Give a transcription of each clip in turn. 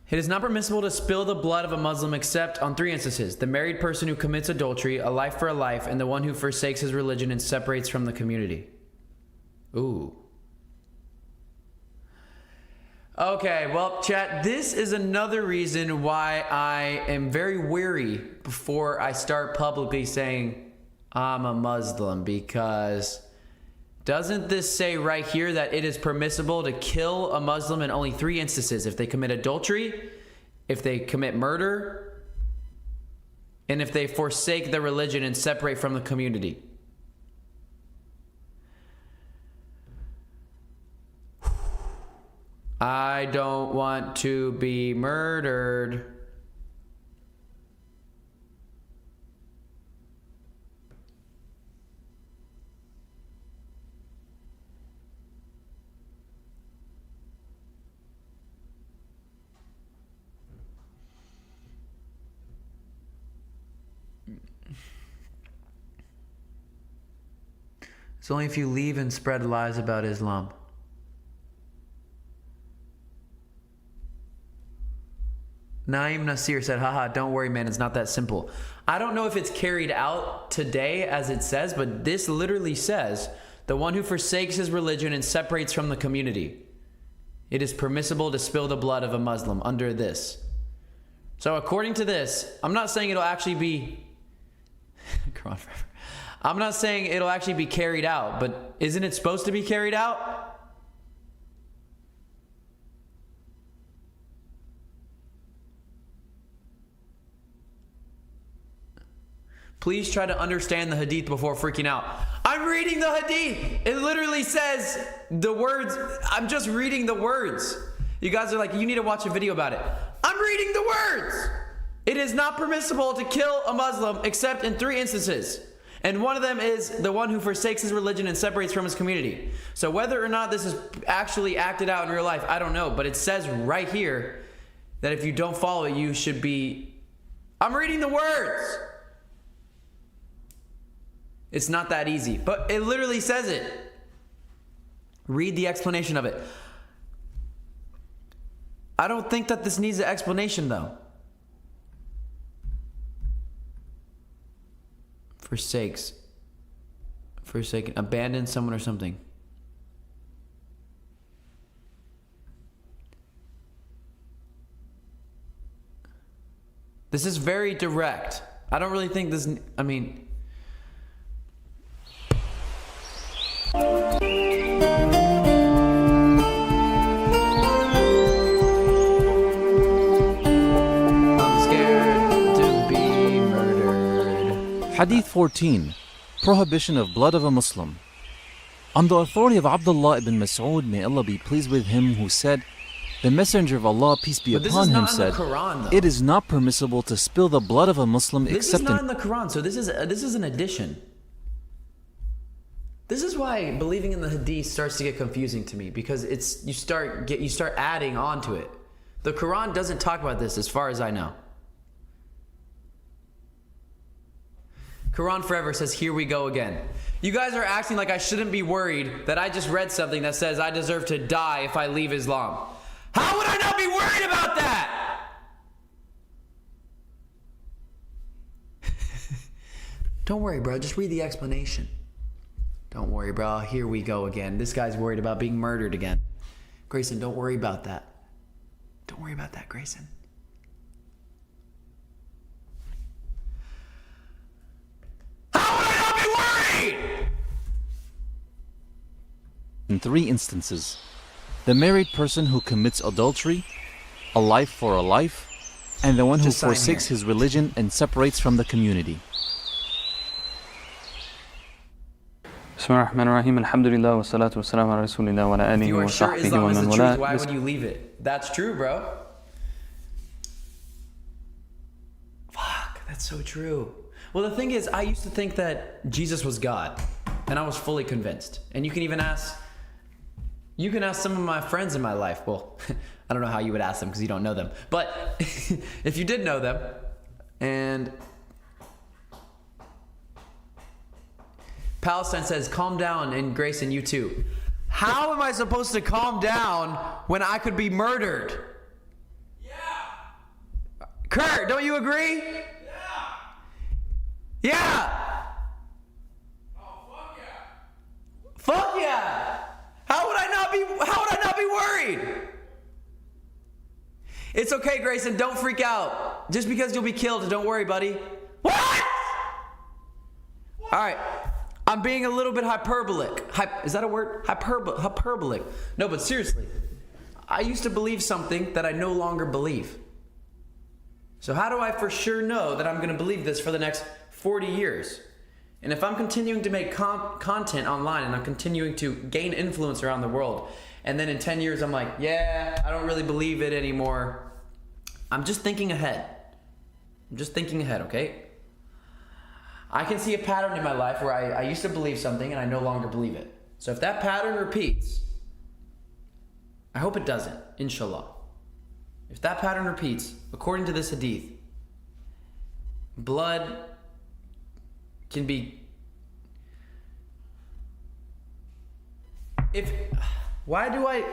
It is not permissible to spill the blood of a Muslim except on 3 instances: the married person who commits adultery, a life for a life, and the one who forsakes his religion and separates from the community. Ooh. Okay, well, chat, this is another reason why I am very wary before I start publicly saying I'm a Muslim, because doesn't this say right here that it is permissible to kill a Muslim in only 3 instances: if they commit adultery, if they commit murder, and if they forsake their religion and separate from the community? I don't want to be murdered. It's only if you leave and spread lies about Islam. Naeem Nasir said, haha, don't worry, man, it's not that simple. I don't know if it's carried out today as it says, but this literally says, the one who forsakes his religion and separates from the community. It is permissible to spill the blood of a Muslim under this. So according to this, I'm not saying it'll actually be... Quran forever. I'm not saying it'll actually be carried out, but isn't it supposed to be carried out? Please try to understand the hadith before freaking out. I'm reading the hadith. It literally says the words. I'm just reading the words. You guys are like, you need to watch a video about it. I'm reading the words. It is not permissible to kill a Muslim except in 3 instances. And one of them is the one who forsakes his religion and separates from his community. So whether or not this is actually acted out in real life, I don't know. But it says right here that if you don't follow it, you should be... I'm reading the words. It's not that easy, but it literally says it. Read the explanation of it. I don't think that this needs an explanation, though. Forsaken, abandon someone or something. This is very direct. I don't really think this, I mean... Hadith 14. Prohibition of blood of a Muslim. On the authority of Abdullah ibn Mas'ud, may Allah be pleased with him, who said, the Messenger of Allah, peace be upon him, said, it is not permissible to spill the blood of a Muslim except in... This is not in the Quran, so this is an addition. This is why believing in the hadith starts to get confusing to me, because you start adding on to it. The Quran doesn't talk about this as far as I know. Quran Forever says, here we go again. You guys are acting like I shouldn't be worried that I just read something that says I deserve to die if I leave Islam. How would I not be worried about that? Don't worry, bro. Just read the explanation. Don't worry, bro. Here we go again. This guy's worried about being murdered again. Grayson, don't worry about that. Don't worry about that, Grayson. In 3 instances: the married person who commits adultery, a life for a life, and the one who forsakes his religion and separates from the community. Bismillahirrahmanirrahim. Alhamdulillah wa salatu wa salam ala rasulillah wa ala alihi wa sahbihi wa man wala. Why would you leave it? That's true, bro. Fuck, that's so true. Well, the thing is, I used to think that Jesus was God, and I was fully convinced. And you can even ask some of my friends in my life. Well, I don't know how you would ask them because you don't know them. But if you did know them, and Palestine says, calm down, and Grayson, you too. How am I supposed to calm down when I could be murdered? Yeah. Kurt, don't you agree? Yeah. Oh, fuck yeah. Fuck yeah. How would I not be worried? It's okay, Grayson, don't freak out. Just because you'll be killed, don't worry, buddy. What? All right. I'm being a little bit hyperbolic. Is that a word? Hyperbolic. No, but seriously. I used to believe something that I no longer believe. So how do I for sure know that I'm going to believe this for the next 40 years? And if I'm continuing to make content online and I'm continuing to gain influence around the world, and then in 10 years I'm like, yeah, I don't really believe it anymore. I'm just thinking ahead. Okay? I can see a pattern in my life where I used to believe something and I no longer believe it. So if that pattern repeats, I hope it doesn't, inshallah. If that pattern repeats, according to this hadith, blood can be... Why do I...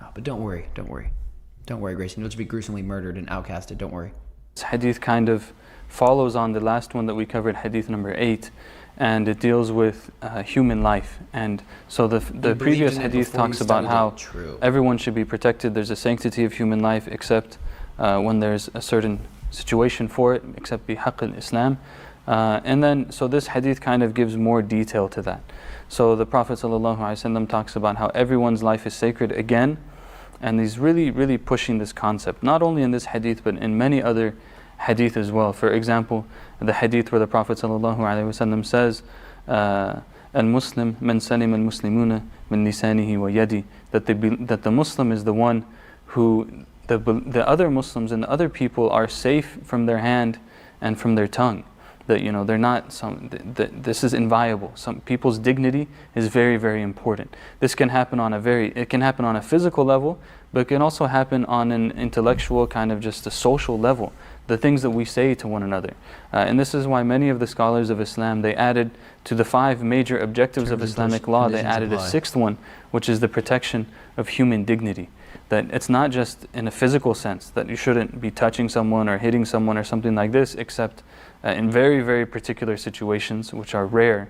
Oh, but don't worry. Don't worry, Grayson. You'll just be gruesomely murdered and outcasted. Don't worry. This hadith kind of follows on the last one that we covered, hadith number 8, and it deals with human life. And so the previous hadith talks about how everyone should be protected. There's a sanctity of human life except when there's a certain situation for it, except bihaqq al-Islam. And then, so this hadith kind of gives more detail to that. So the Prophet ﷺ talks about how everyone's life is sacred again, and he's really, really pushing this concept, not only in this hadith, but in many other hadith as well. For example, the hadith where the Prophet ﷺ says, Al-Muslim man salim al-Muslimuna min lisanihi wa yadi, that the Muslim is the one who, the other Muslims and the other people are safe from their hand and from their tongue. That, you know, they're not this is inviolable. Some people's dignity is very, very important. This can happen on it can happen on a physical level, but it can also happen on an intellectual, kind of just a social level. The things that we say to one another. And this is why many of the scholars of Islam, they added to the 5 major objectives of Islamic law, they added a 6th one, which is the protection of human dignity. That it's not just in a physical sense, that you shouldn't be touching someone or hitting someone or something like this, except in very, very particular situations, which are rare,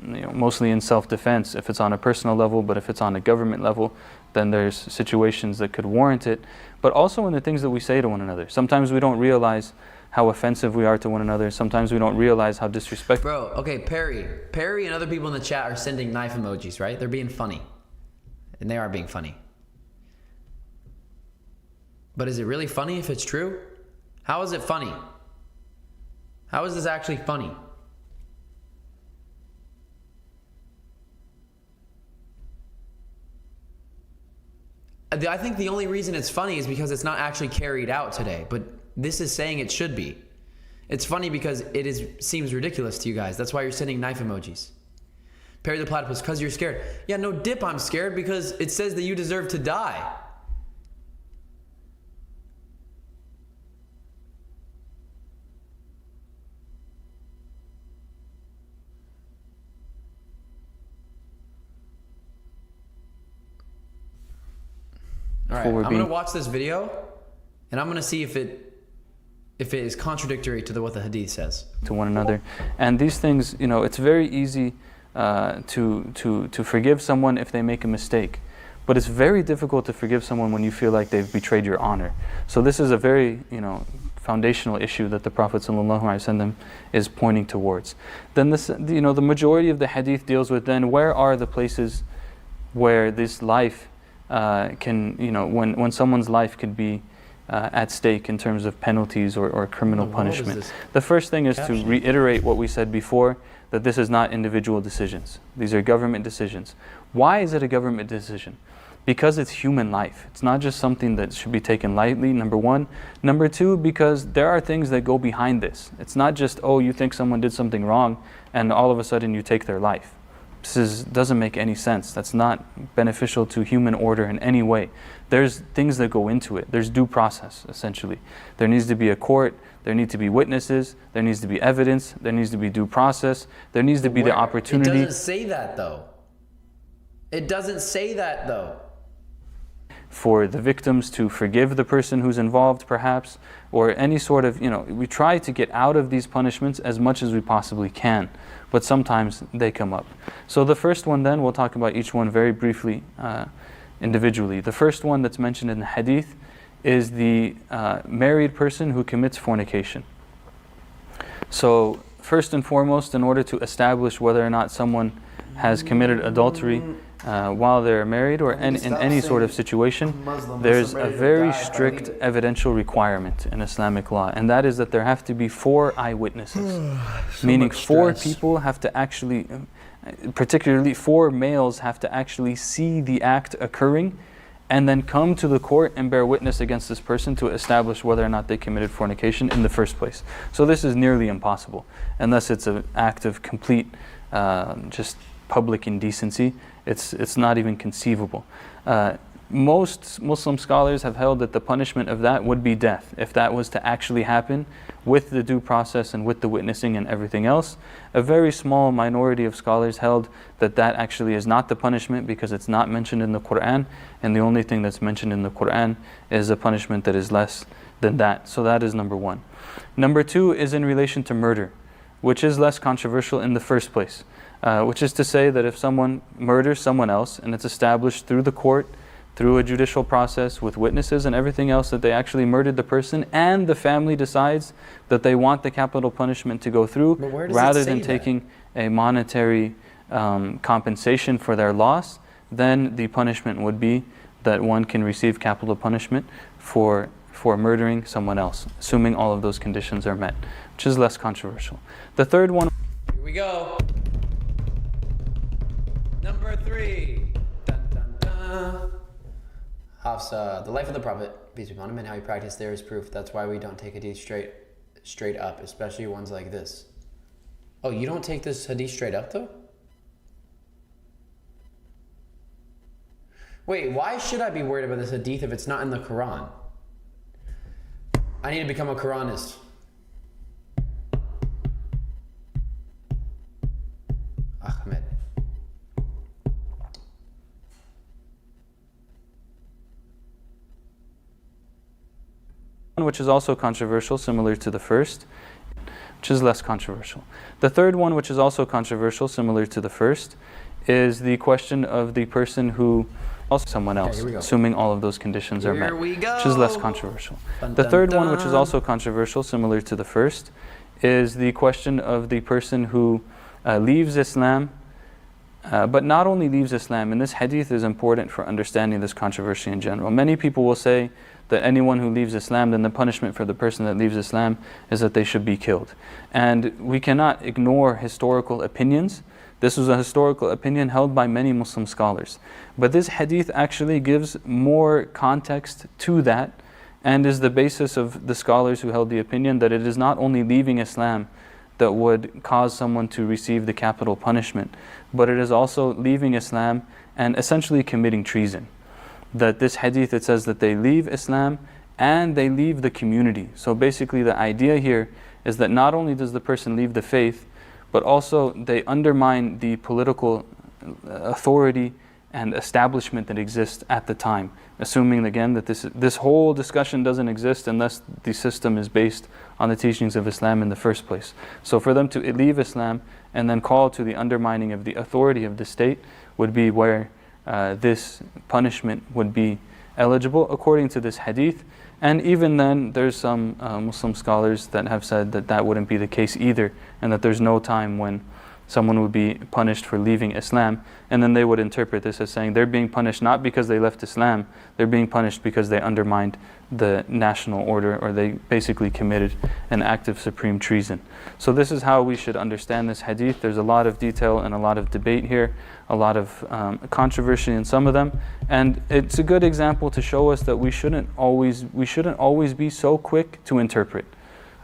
mostly in self-defense, if it's on a personal level, but if it's on a government level, then there's situations that could warrant it. But also in the things that we say to one another. Sometimes we don't realize how offensive we are to one another. Sometimes we don't realize how disrespectful. Bro, okay, Perry and other people in the chat are sending knife emojis, right? They're being funny. And they are being funny. But is it really funny if it's true? How is it funny? How is this actually funny? I think the only reason it's funny is because it's not actually carried out today, but this is saying it should be. It's funny because seems ridiculous to you guys. That's why you're sending knife emojis. Perry the Platypus, because you're scared. Yeah, no dip, I'm scared because it says that you deserve to die. All right, I'm going to watch this video, and I'm going to see if it is contradictory to what the hadith says. To one another. And these things, it's very easy to forgive someone if they make a mistake. But it's very difficult to forgive someone when you feel like they've betrayed your honor. So this is a very, foundational issue that the Prophet ﷺ is pointing towards. Then this, the majority of the hadith deals with then where are the places where this life when someone's life could be at stake in terms of penalties or criminal punishment. The first thing is to reiterate what we said before, that this is not individual decisions. These are government decisions. Why is it a government decision? Because it's human life. It's not just something that should be taken lightly, number one. Number two, because there are things that go behind this. It's not just, you think someone did something wrong and all of a sudden you take their life. This doesn't make any sense. That's not beneficial to human order in any way. There's things that go into it. There's due process, essentially. There needs to be a court. There need to be witnesses. There needs to be evidence. There needs to be due process. There needs to be the opportunity. It doesn't say that, though. for the victims to forgive the person who's involved perhaps, or any sort of, we try to get out of these punishments as much as we possibly can, but sometimes they come up. So the first one then, we'll talk about each one very briefly individually. The first one that's mentioned in the hadith is the married person who commits fornication. So first and foremost, in order to establish whether or not someone has committed adultery while they're married or in any sort of situation, there's a very strict evidential requirement in Islamic law, and that is that there have to be 4 eyewitnesses. Meaning 4 people have to actually, particularly 4 males have to actually see the act occurring and then come to the court and bear witness against this person to establish whether or not they committed fornication in the first place. So this is nearly impossible, unless it's an act of complete just public indecency. It's not even conceivable. Most Muslim scholars have held that the punishment of that would be death, if that was to actually happen with the due process and with the witnessing and everything else. A very small minority of scholars held that that actually is not the punishment because it's not mentioned in the Quran, and the only thing that's mentioned in the Quran is a punishment that is less than that. So that is number 1. Number 2 is in relation to murder, which is less controversial in the first place. Which is to say that if someone murders someone else and it's established through the court, through a judicial process with witnesses and everything else that they actually murdered the person, and the family decides that they want the capital punishment to go through rather than taking a monetary compensation for their loss, then the punishment would be that one can receive capital punishment for murdering someone else, assuming all of those conditions are met, which is less controversial. The third one... Here we go. Number 3. Dun, dun, dun. Hafsa, the life of the Prophet, peace be upon him, and how he practiced there is proof. That's why we don't take hadith straight up, especially ones like this. Oh, you don't take this hadith straight up though? Wait, why should I be worried about this hadith if it's not in the Quran? I need to become a Quranist. Ahmed. Which is also controversial, similar to the first, which is less controversial. The third one, which is also controversial, similar to the first, is the question of the person who also someone else, assuming all of those conditions are met, which is less controversial. The third one, which is also controversial, similar to the first, is the question of the person who leaves Islam, but not only leaves Islam, and this hadith is important for understanding this controversy in general. Many people will say that anyone who leaves Islam, then the punishment for the person that leaves Islam is that they should be killed. And we cannot ignore historical opinions. This was a historical opinion held by many Muslim scholars. But this hadith actually gives more context to that, and is the basis of the scholars who held the opinion that it is not only leaving Islam that would cause someone to receive the capital punishment, but it is also leaving Islam and essentially committing treason. That this hadith, it says that they leave Islam and they leave the community. So basically the idea here is that not only does the person leave the faith, but also they undermine the political authority and establishment that exists at the time, assuming again that this whole discussion doesn't exist unless the system is based on the teachings of Islam in the first place. So for them to leave Islam and then call to the undermining of the authority of the state would be where this punishment would be eligible according to this hadith. And even then there's some Muslim scholars that have said that that wouldn't be the case either, and that there's no time when someone would be punished for leaving Islam, and then they would interpret this as saying they're being punished not because they left Islam, they're being punished because they undermined the national order, or they basically committed an act of supreme treason. So this is how we should understand this hadith. There's a lot of detail and a lot of debate here, a lot of controversy in some of them, and it's a good example to show us that we shouldn't always be so quick to interpret.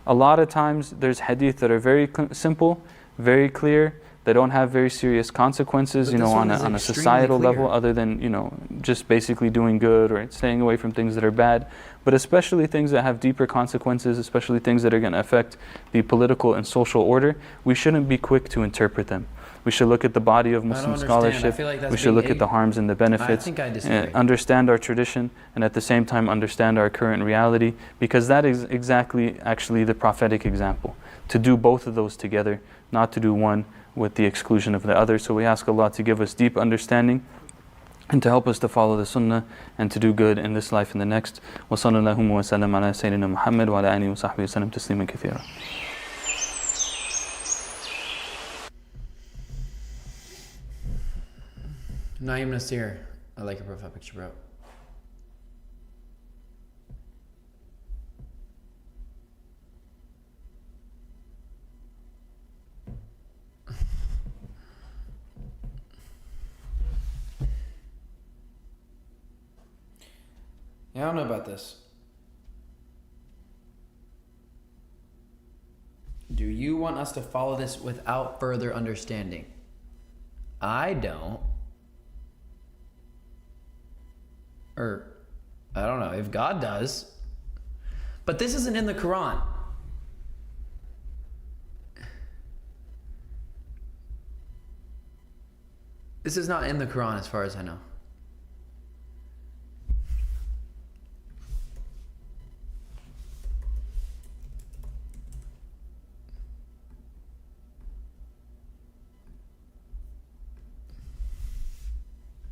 A lot of times there's hadith that are very simple, very clear, they don't have very serious consequences, on a societal level, other than, just basically doing good or staying away from things that are bad. But especially things that have deeper consequences, especially things that are going to affect the political and social order, we shouldn't be quick to interpret them. We should look at the body of Muslim understand. I scholarship. feel like that's We should look being at the harms and the benefits. I think I disagree. Understand our tradition, and at the same time understand our current reality, because that is exactly actually the prophetic example. To do both of those together, not to do one with the exclusion of the other. So we ask Allah to give us deep understanding and to help us to follow the sunnah and to do good in this life and the next. Wa sallallahu wa sallam ala Sayyidina Muhammad wa ala alihi wa sahbihi wa sallam tasliman kathira. Naeem Nasir. I like your profile picture, bro. Yeah, I don't know about this. Do you want us to follow this without further understanding? I don't. Or, I don't know, if God does. But this isn't in the Quran. This is not in the Quran as far as I know.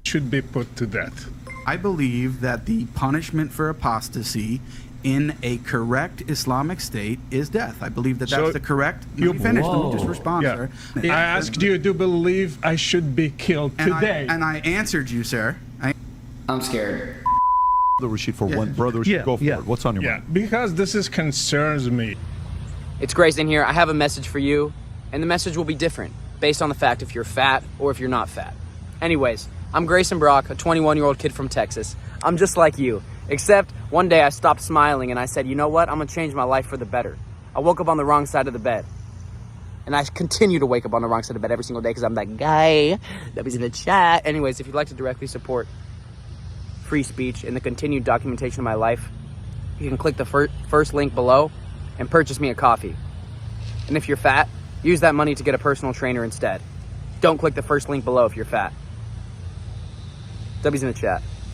Should be put to death. I believe that the punishment for apostasy in a correct Islamic state is death. I believe that that's So the correct. you- Let me finish. Let me just respond, Yeah. sir. I asked you to believe I should be killed today. And I answered you, sir. I'm scared. Brother Rashid, for one, Brother Rashid, go for it. What's on your Yeah, mind? because this is concerns me. It's Grayson here. I have a message for you, and the message will be different based on the fact if you're fat or if you're not fat. Anyways, I'm Grayson Brock, a 21-year-old kid from Texas. I'm just like you, except one day I stopped smiling and I said, you know what? I'm gonna change my life for the better. I woke up on the wrong side of the bed. And I continue to wake up on the wrong side of the bed every single day because I'm that guy that was in the chat. Anyways, if you'd like to directly support free speech and the continued documentation of my life, you can click the first link below and purchase me a coffee. And if you're fat, use that money to get a personal trainer instead. Don't click the first link below if you're fat. W's in the chat.